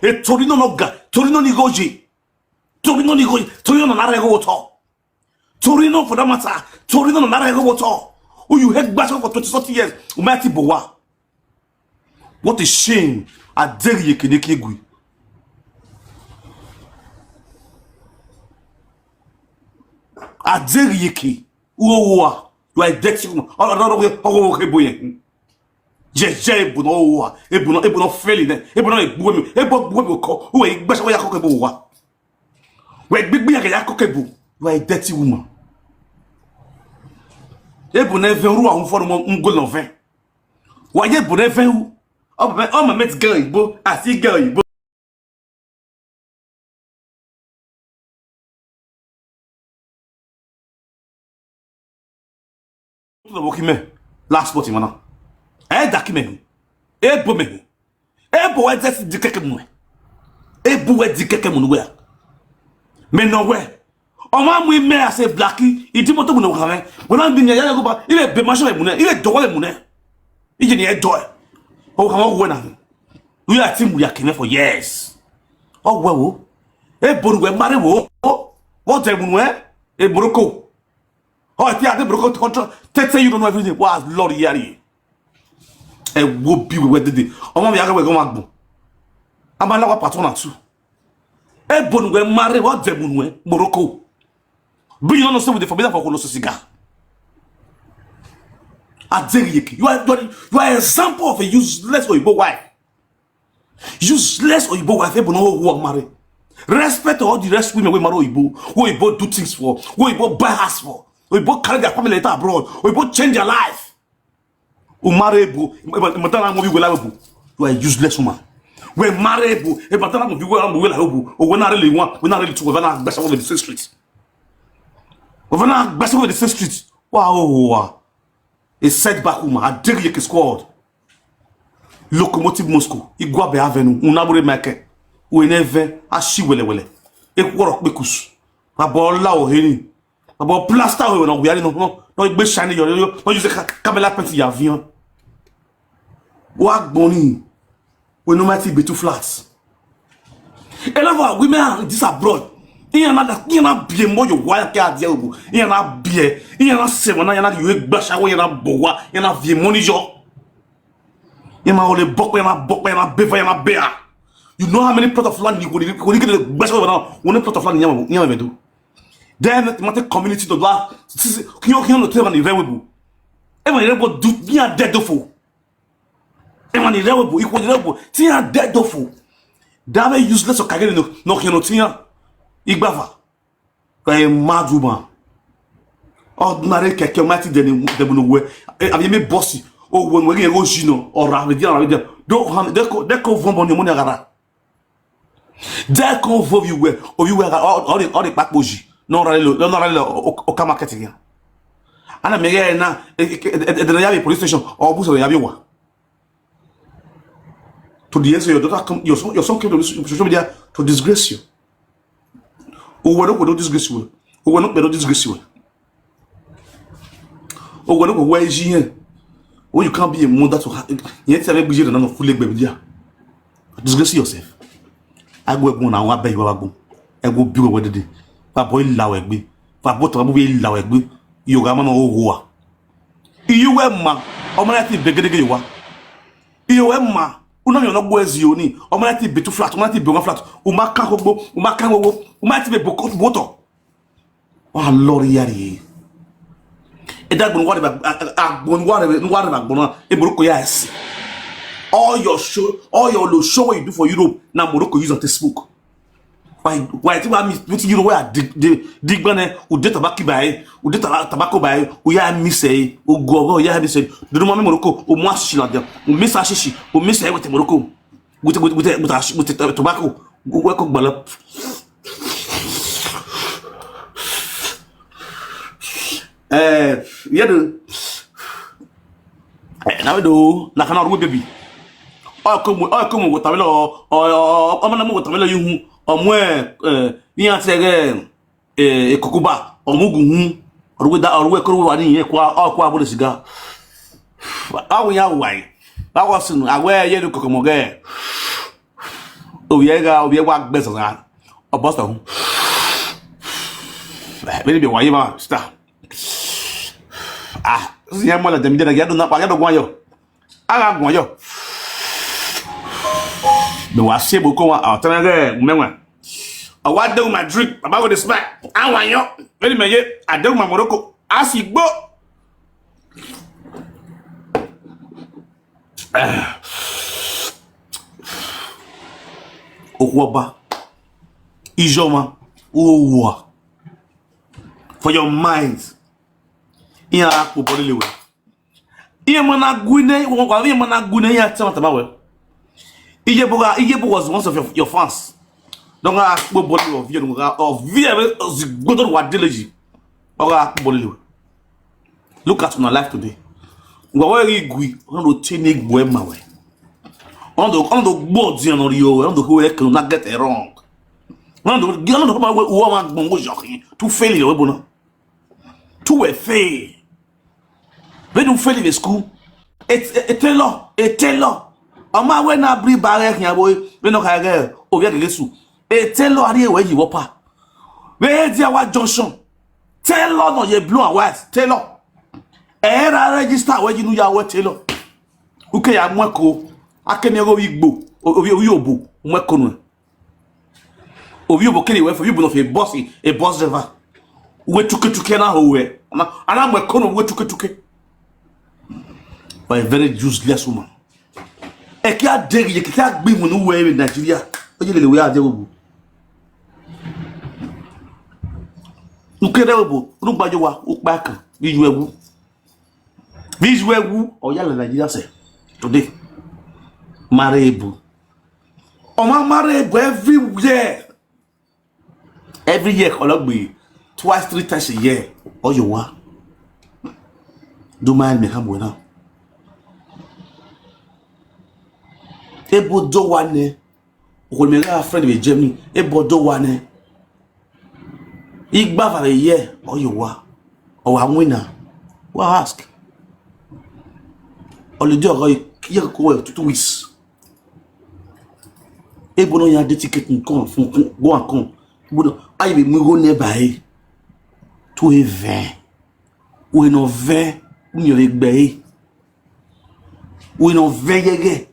e Torino no ga, Torino ni goji. Torino ni goji, Torino no nara ego to. Torino for that matter, Torino no nara ego to. Oh, you head back for 20 years. Umati bowa. What a shame. I dare you keneki egui. I dare you ki. Uwa. You are dead. Oh, boy. Jeje ebuno ebuno failing ebuno egbuemi egbuemi ko we gbese we yakokebu wa we gbigbi yakokebu you are a dirty woman ebuno even ru ahun for ngol no ven wa ye ebuno even hu o ma met girl ibo asi girl ibo to wo kime last spot mana dakime ebo me ebo we just dikeke mu ebo we dikeke mu we me no we o ma mu me ase blacki idi moto mu no kan wona bi nya ya go ba ile be ma so mu ne ile do wale mu ne ije ni e do o kan wo na we are team we are kine for years o we wo ebo we mare wo what e mu e boroko o ti ade boroko control tete you don't know everything was lord yari e wo bi we dede omo mi agawe go magbon amala wa patron na tu e bonu we mare wo de bunu e morocco bring on so with the forbidden for koloso cigar aderiyeki you are example of a useless oyibo wife e bonu wo mare respect all the rest women we mare oyibo do things for oyibo buy house for oyibo carry their family later abroad oyibo change their life umarebu matana mo bi wela bu you are a useless woman we marebu e matana mo bi wela bu o wona really one we na really two we na gbasa over the same street we na gbasa over the same street wow a setback woman a derrick squad locomotive Moscow igwa be avenue unabure make we never ashi wele e kworo pe kusu babo la o heni babo plaster we no we ari no igbe shine yo no use camera paint ya avion wa gboni we no might be too flat a lot of women are this abroad na bie mo yo wa ke adia obu na bie na se wona na yo gbasha we na bowa na vie money jo ma ole bokwe na beva na bea you know how many plot of land you go get the gbasha we na one plot of land nyama do then the community to la kinyo no tell ni rewebu e ma rewebu do bien dead ofo e ma ni rewebu iko ni rewebu ti a dead ofo da me useless o kagere no kinyo tia igbava ka e maduma ordinary keke mati de bunu we abi me bossy o won we go jino ora we dia do han de ko von bon mo ni agara de ko vo you we o you we all the papoji non rale o ka market ya ana me na de ya police station o bu so ya bi wa to the answer your daughter come your son came to social media to disgrace you o we no disgrace you o we no disgrace you o we no we ji here o you can't be a mother to yet say be je na no full egbe dia disgrace yourself agbo egun na won abe iwa gbon ego bi we dede boy lawe gbe bo to bi lawe gbe yoga ma no owa iwe ma o ma ti begedege yowa iwe ma una mi no gbo ezi oni o ma ti be too flat o ma ti be one flat o ma kan gbogbo o ma kan wowo o ma ti be boto wa lori yari e dagbon wa ba agbon wa ba gbon e Morocco ya esi all your lo show you do for Europe na Morocco use on Facebook. Why ti wa mi wetin you where dig bane o de tabaki bae o de tabako bae o ya mi sei o gogo ya mi sei do mo Morocco o mo ashishi la de o mi sa ashishi o mi sei with Morocco with tobacco o ko gbala yedo na we do na kana ru baby o ko mo tabelo o ma na mo tabelo yihu omo ni atege kokuba omugun oruwe da oruwe koro wa ni yen kwa abole siga awu ya wai awu sinu awe ye du kokomoge obiega wa best za obosta hu be why ma star si ya mo la demide na ya do na pa ya do gwan yo aga gwan yo be wa se bo ko wa atanage menwa awa de ma drink baba go the smack awan yo be me ye ade ma moroko asigbo Okwoba Ijoma Owa for your mind iya akpo bodile we iya mana gune won kwa iya mana gune ya tama tama we Ijebu was one of your fans don't akpo bodile of you of very good wa dileji oga akpo bodile we look at my life today ngwa we igui on do chene igbo ema we on the board you know you on the who can not get it wrong on the girl no ma we wo ma gbon go jokin to fail you we bona to we fail we don't fail in school it tell ama we na bri bare yan boy we no ka ge o ye gesu tell ari e we yi wopa we dia wa junction tell no ye blue and white tell era register we you ya we tell uke ya mweko akene go igbo obi obo mweko no obi obo kele we for you no fe boss a boss driver we tuke na ho we ana mweko no we tuke by a very useless woman e ki aderi ye ki agbe mu no we in Nigeria o je le we ade obo ukere obo nu gbajo wa o pa kan bi ju ewu o ya le Nigeria say today Marebu Oma Marebu every year kologbe twice 3 times a year or you wa do mind me hamwe now ebo do wane o me ga friend with Germany ebo do wane igba for a year or you wa or wa winner wa ask holiday or ye ko 2 weeks ebo no ya de ticket nkan fun go and come bodo ayi be mu go nearby to a vin we no vin mi le gbe we no vin yege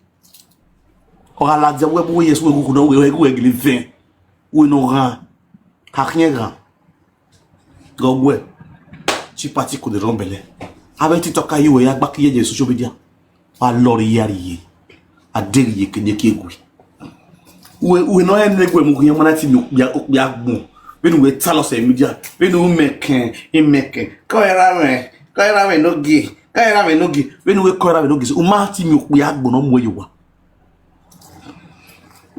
o ala je we bo yesu we go no we le vin we no ran hakien grand go we chi parti ko de rombele avec TikTok ayi we ya gba kiye je social media wa lori yari aderi ye kenye ki egui we no enegwe mu kunya mana ti mi okpia gbon benu we talo se media benu meken ko era me no gi benu we ko era me no gi o ma ti mi okpia gbon no mo yewa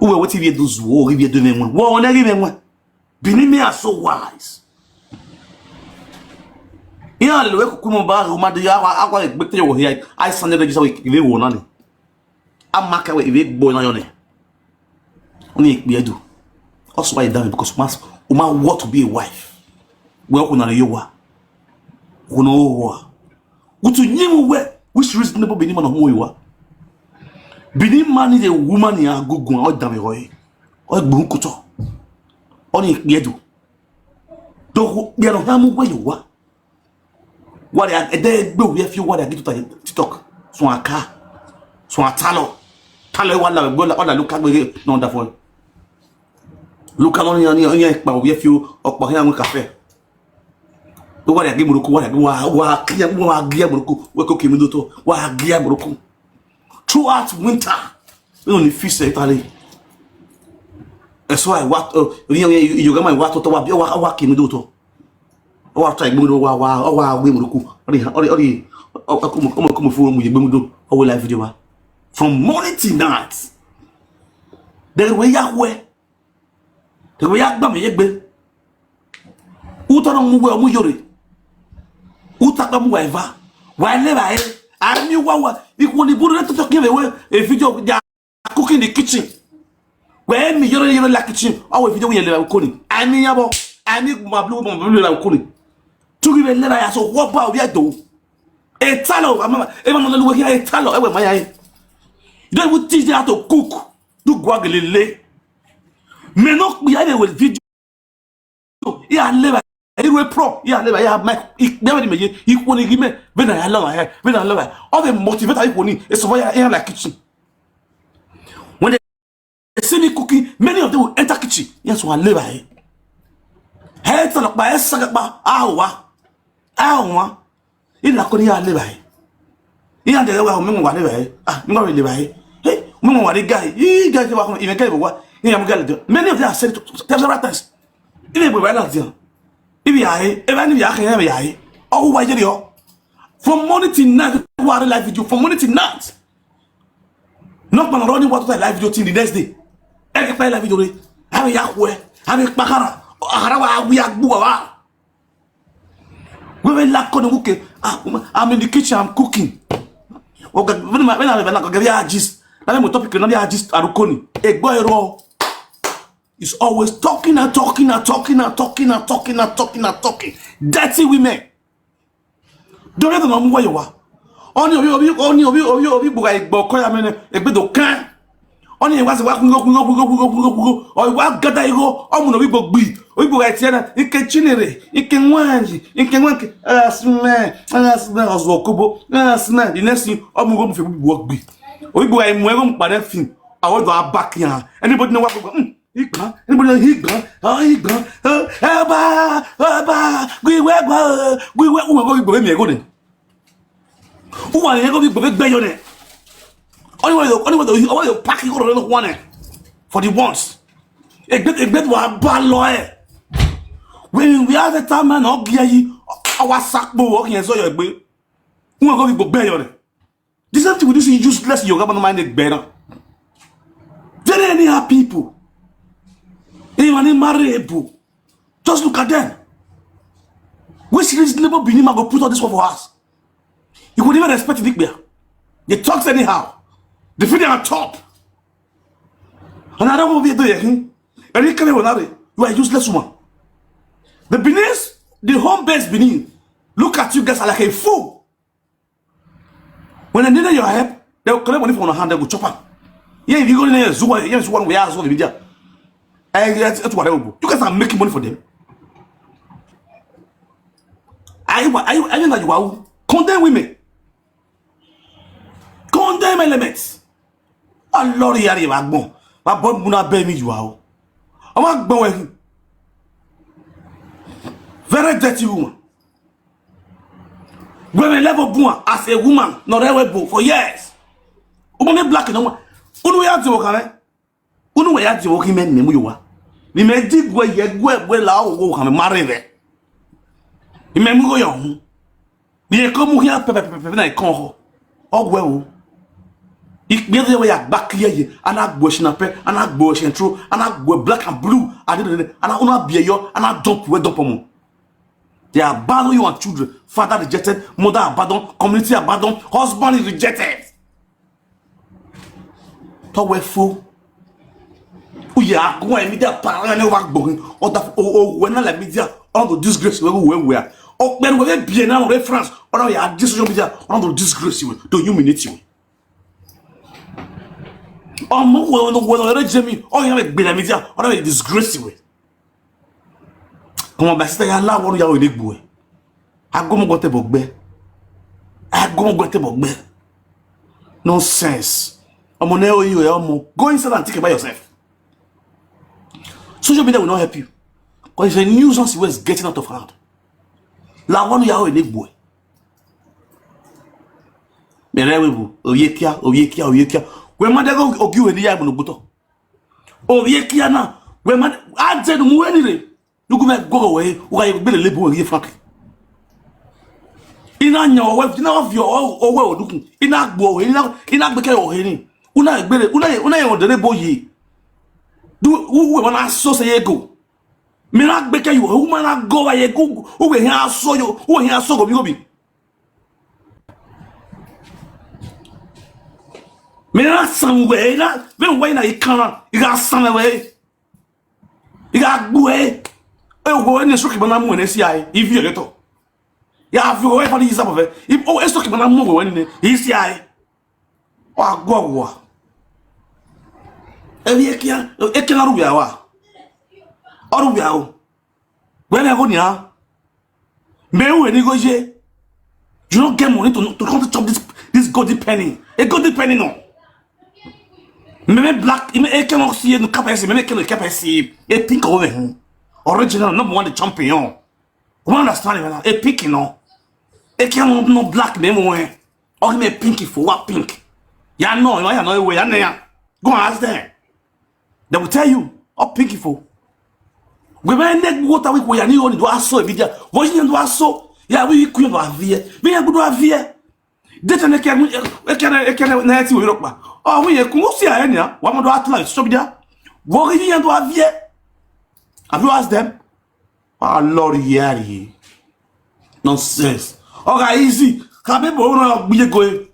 uwe we ti bi dozu o ri bi do menwa wo na ri menwa bini me are so wise ya le we ku mo ba o ma de ya akwa egbete yo here I send register we we wo na ni amaka we we gbo na yo ni oni ekpedu also why down because uma want to be a wife we kuna na yowa kuna owa utu nyimu we which reasonable be ni man mo yowa bini man is a woman ya gugun o dan me hoye o gbun kuto oni ekpedu do bi no ha mu we yowa what ya ede gbe we fi what ya get to TikTok so aka so atalo talo wala gbo la look at no da for look at on pa we fi opo yan cafe we what ya ge muruku what ya wa kiya wa gia muruku we ko kemi do to wa gia muruku throughout winter we only fish Italy so I what you ga my what to wa kemi do to wa try gbe wa gbe muruku ori akumo fu mu ye gbe mu do o live video wa from morning to night there we Yahweh the way agba me yegbe utoro mu we mu yore utaka mu eva wa le ba e ami wa iku ni buru to talk we a video ja cooking the kitchen we mi yore la kitchen awo video we le ko ni ami yabo ami ma blue la ko ni to give le ba ya so wo ba obi edo e talo ama e ma no lu we e talo e we ma ya e don't teach you how to cook do gwagele Mais non, il y a des vidéos. Il y a les il est pro, il y a les il y a Mike, il never dit il connaît guillemets, venez à l'heure, venez à l'heure. All the motivate I connaît, et souvent il y a la kitchen. When they see me cooking, many of them will enter kitchen. Yes, one live here. Hey, it's not by a second, il a connu à live here. Il y a des gens qui ont live here. Ah, nous allons live here. Hey, nous allons les gars, il gars qui va il va voir, il y a un gars de. Many of them are said to several times. Il est pas là dire. Il y a even if you are here, oh why did you? From morning till night, you are live video. From morning till night. Not man running what live video till the next day. Every play live video. Have Yahweh, have Bakara, Harawa, we are Buawa. We will lack on the cooking. I'm in the kitchen, I'm cooking. Okay, when I get a gist, I'm a topic, another gist, Arukoni. A boy raw. It's always talking and talking and talking and talking and talking and talking and talking. Dirty women. Don't let them know where you are. Only obi buga igbo koya mene egbedo kan. Only was working go or wa gada igo omuno bi gbogbi. Obi buga tiana ike chinere, ike nwanji, ike nwanke asme ozokubo. Asme the next thing omugo mfe bi work bi. Obi buga imwego mpare fin. Awo do abak yan. Anybody know what anybody know Higba? We go me go then. Who want to go be big only way pack you one for the ones. A bit wa bad lawyer. When we have the time man or our sack working and so your way. Who are going to be big this is something with this useless yoga mind better. Very anyhow people. Even marriable. Just look at them. Which reasonable being go put all this one for us? You could even respect it. They talk anyhow. They feel they are top. And I don't know what they're doing. And you are a useless woman. The Benin's, the home base Benin, look at you guys like a fool. When they need your help, they will collect money from your hand, they will chop up. Yeah, if you go in there, you one way out of the video. You guys are making money for them. I know that you are condemn women, condemn elements. A lot of yari bagbon, but boy muna be me you are. I want go very dirty woman. Women level born as a woman, not able for years. Woman black no. Unu ya ti work unu ya ti work men nemu you are. Ni me di gwe ye gwe la wo kan marry there. Ni me mu go yon. Ni e ko mu hia pepe na e kon ho. Ogwe wo. Ik me de we ya back ye ana gbo shinape, ana gbo shentro, ana gbo black and blue, ana una bie yo, ana dump we dump mo. They abandon you and children. Father rejected, mother abandoned, community abandoned, husband is rejected. Talk we fool. Yeah, go and media parent over going or that when like media on the disgrace where we are. Oh, when we be now reference or you are this social media on the disgrace you to humiliate you. Oh, when Jamie or you have a media or you disgrace you. Come on, but say Allah one you are boy. I go go te bogbe. I go te bogbe. Nonsense. Go inside and think about yourself. Social media will not help you. Because it's a nuisance who is getting out of hand. La one ya o ene boy. Merewebu, oyekia. We mother go ogu eni ya bunobuto. Oyekia na, we mother aje mu enire. You go away, why you be the label here frankly. Ina nya o we na of your o we odukun. Ina gbo ina gbeke o heni. Una e the label yi. Do who wanna so say go? Me not beke you who man go where go who we here so you who here so go be. Me not some way na when way na you got some way. You got go eh go any so kibana mu na si ai if you leto. Ya have go way for the example of if oh so kibana mu when he si ai. Wa go wa. Ebi ekia ruya wa. Or we are. When I go near, may we negotiate. You don't get money to come to chop this golden penny. A golden penny, no. Maybe black, I cannot see the capacity, maybe can capacity. A pink over here. Original, number one, the champion. One understand, a pink, you know. A cannot no black, maybe. Or me pinky for what pink? Ya know, I know where I am. Go and ask them. They will tell you, oh, pinky for. We may neck water with we are new on the so video. What you do so? Yeah, we could have here. We are good to have here. Didn't I can let you look back. Oh, we are Kusia, Enya. One more to like stop there. What are you to have here? Have you asked them? Oh, Lord, Yari. Nonsense. Okay, easy. Come on, be going.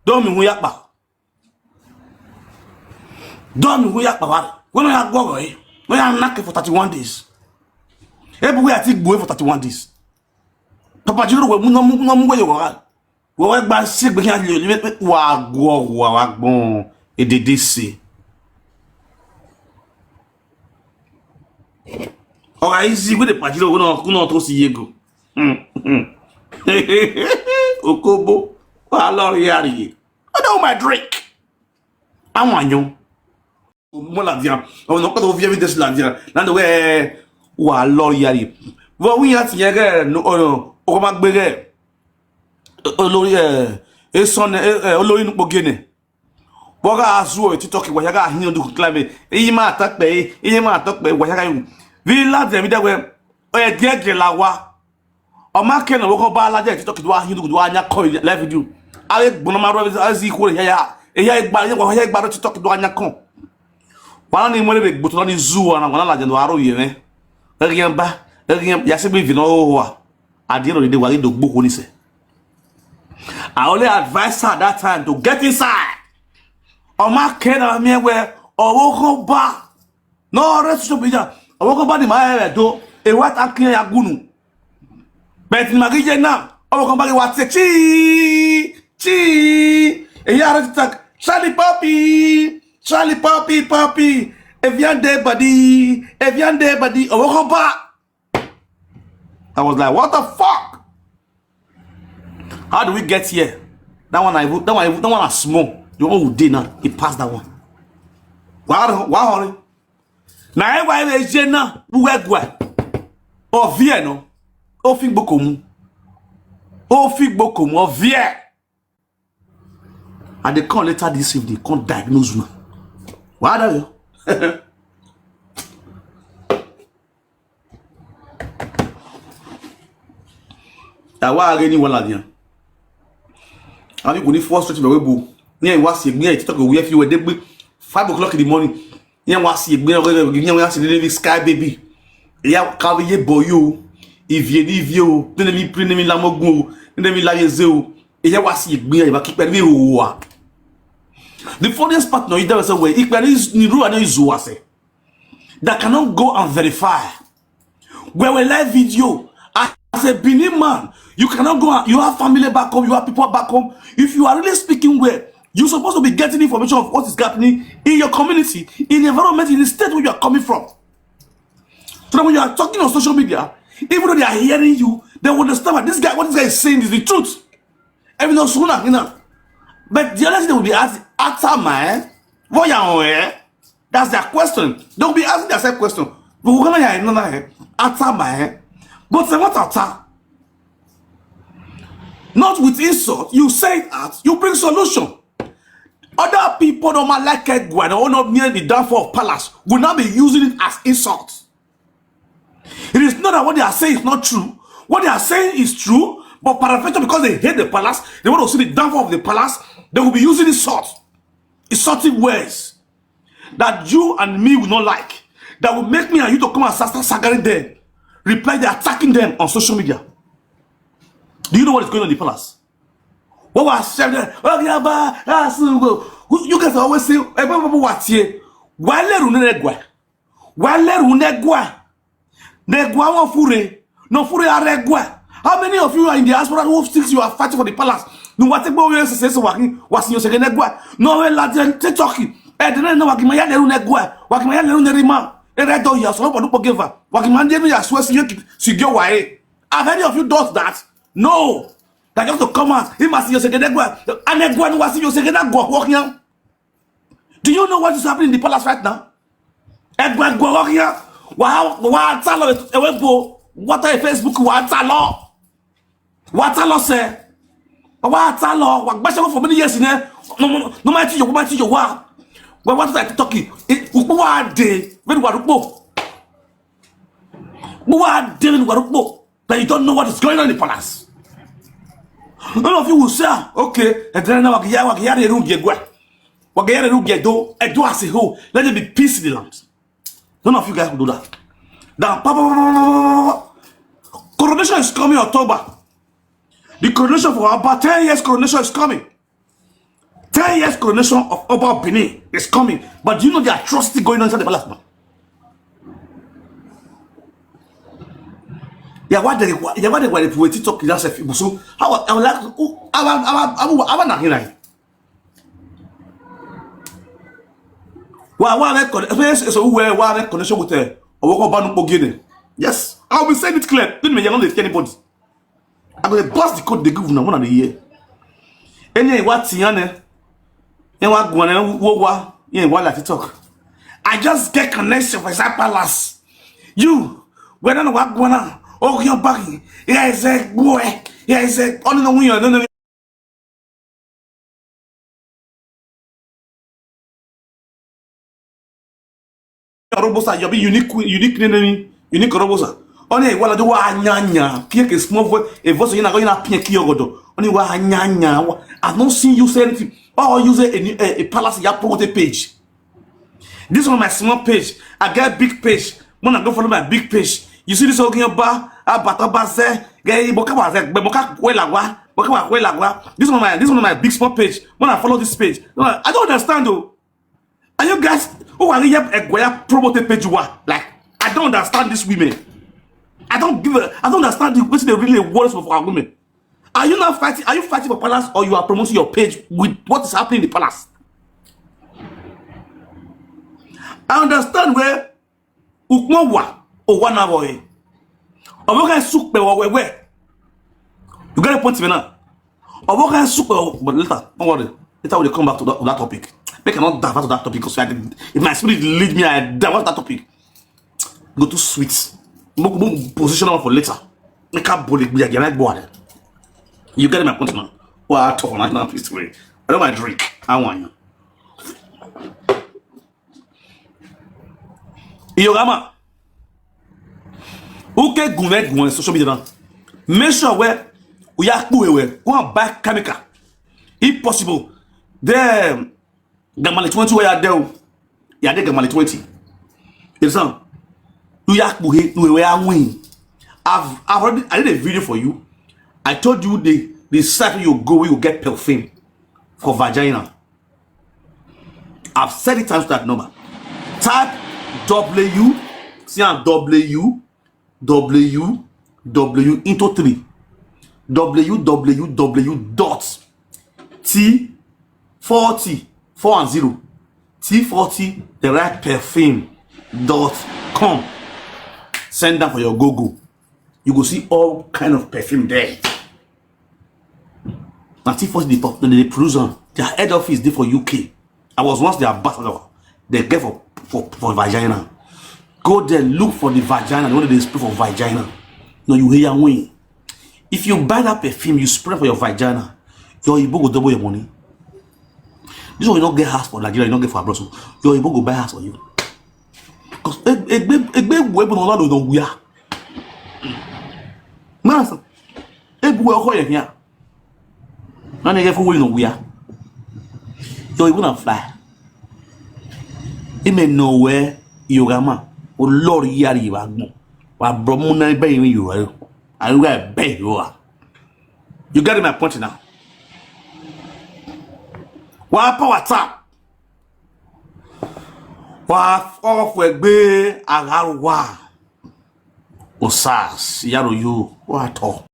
Don't me up. Don't me up. When I go away, when I'm knocking for 31 days. Everywhere I think going for 31 days. Papa, you know, we're not where you are. We're by sick behind you. Wow, it did this see. Okay, easy with the Pajiro, we not to see you go. Okobo, I know my drink. I want you. Molavia, on not over here with this Landia. Not the way, Loriari. Well, we have to no, Omak Bege, Oloria, a son, Oloin Bogene. Boga Azure to talk what I got here to climb. Ima talk bay, what I got. We love them that way. A dead lawa. O ma ken wo ba la je TikTok do ahin do anya kon live video aye gbonoma ro as equal ya igba ya igba TikTok do anya kon wala ni mo le gboto ni zoo na wala la je do aro ye me eriyan ba eriyan ya se be vino wa at the end of the day we do gboko ni se. I only advise her that time to get inside. O ma ken na me we owo ko ba no rest to be ja owo ko ba ni ma do e what akin ya gunu. But in Magija now, I'm going to watch it. Chee, and you are to Charlie Poppy. If you're there, buddy, oh, back. I was like, what the fuck? How do we get here? That one I small. The one who did not, he passed that one. Wow, now everybody is Jenna, who were or Vienna. O fi gbokomu o vie and they come later this evening can't diagnose now. Why are you? Why again one like I think we need first stretch my way. Yeah, was you talk we if you were 5 o'clock in the morning. Yeah, was you we sky baby. Yeah, carry boy you. If you then me print me la mogun, then me la yezeu, e ya wasi igbe ba kipe ni owa. The funniest part no is way ikpe ni ru ani zuwa se. That cannot go and verify. Where we live video as a Benin man, you cannot go and you have family back home, you have people back home. If you are really speaking well, you're supposed to be getting information of what is happening in your community, in the environment, in the state where you are coming from. So that when you are talking on social media, even though they are hearing you, they will understand what this guy is saying is the truth. Even though sooner, you know. But the other thing they will be asking, after man, what you that's their question. They will be asking the same question. But we're gonna hear another after man. But say what after? Not with insult. You say it, you bring solution. Other people don't like it when they not near the downfall of palace will not be using it as insult. It is not that what they are saying is not true. What they are saying is true, but paraventure because they hate the palace, they want to see the downfall of the palace, they will be using insulting words that you and me will not like, that will make me and you to come and start saggering them. Reply, they're attacking them on social media. Do you know what is going on in the palace? What was said there? You guys always say, what's here? How many of you are in the diaspora who thinks you are fighting for the palace? No, what about you say working was your second negua? No, Latin talking. I didn't know what my negua, what my rima, a Red door here, so no give her. What man did me as well, see your way. Have any of you done that? No. That just to come out, he must see your second and everyone was your second walking out. Do you know what is happening in the palace right now? Everyone go walking out. Wow, what a Facebook, what a law. What a law say? What a law, what better for many years in there? No matter your what. Well, what is that talking? What day? When what book? What day? What book? That you don't know what is going on in the palace. None of you will say, okay, and then now Wagaya room get what? Wagaya room get do, and do as a whole. Let there be peace in the land. None of you guys will do that. Now, coronation is coming October. The coronation for about 10 years coronation is coming. 10 years coronation of Oba Benin is coming. But do you know the atrocity going on inside the palace now? Yeah, what they were talking just a few. So I would like I want to hear that. Why connection with the Guinea? Yes, I'll be saying it clear. Didn't mean you're not anybody. I'm going to bust the code they give now 1 year. Any what Tiana? And what going in what I talk. I just get connection for that palace. You, when I know what going on, oh, you're bugging. Yeah, it's a boy. Yeah, it's a on the window. No, no. Robosa, you'll be unique Robosa. Only while I do nyanya, kick a small voice, a voice you're not going to pick Kyogodo. Only wa nyanya. I've not seen you say anything. Oh, use a palace ya promote page. This one my small page. I get big page. When I go follow my big page, you see this again bar, batabaze, gay bokabaze, boka kwelagwa, boka kwelagwa. This one my big small page. When I follow this page, I don't understand though. Are you guys who are here a promote page what? Like I don't understand these women. I don't understand what they really want for our women. Are you not fighting? Are you fighting for palace or you are promoting your page with what is happening in the palace? I understand where Ukmowa or one hour. Or what kind of soup where? You got a point now. Or what kind of soup? But later, don't worry. Later we'll come back to that topic. I cannot divert to that topic because if my spirit lead me, I divert that topic. Go to sweet. Position for later. Make up bullet be again. You get my point now. Well, I talk on that piece way. I don't want to drink. I want you. Iyogama. Okay, go on social media. Make sure where we are go and buy chemical. If possible, the Gamali 20 where you are there. You are there Gamali 20. Listen. I did a video for you. I told you the site you go where you get perfume for vagina. I've said it times that number. Type W into 3 www.T40 4 and 0 T40 the right perfume.com. Send them for your Google. You will see all kind of perfume there. Now T40 the producer, their head office there for UK. I was once their ambassador. They get for vagina. Go there, look for the vagina. The one they spray for vagina. No, you hear me. If you buy that perfume, you spray for your vagina, your Igbo go double your money. This one you don't get house for Nigeria, you don't get for abroad. Your Igbo go buy house for you. Because a big weapon on that don't we are. Master, a boy here. None of you know we are. You're gonna fly. It may know where you are. Oh Lord, Yari Wagner. While Bromuna baby you are. I will beg you are. You got my point now. What power tap? What off with be a wa. Osas, Yaro, you what all.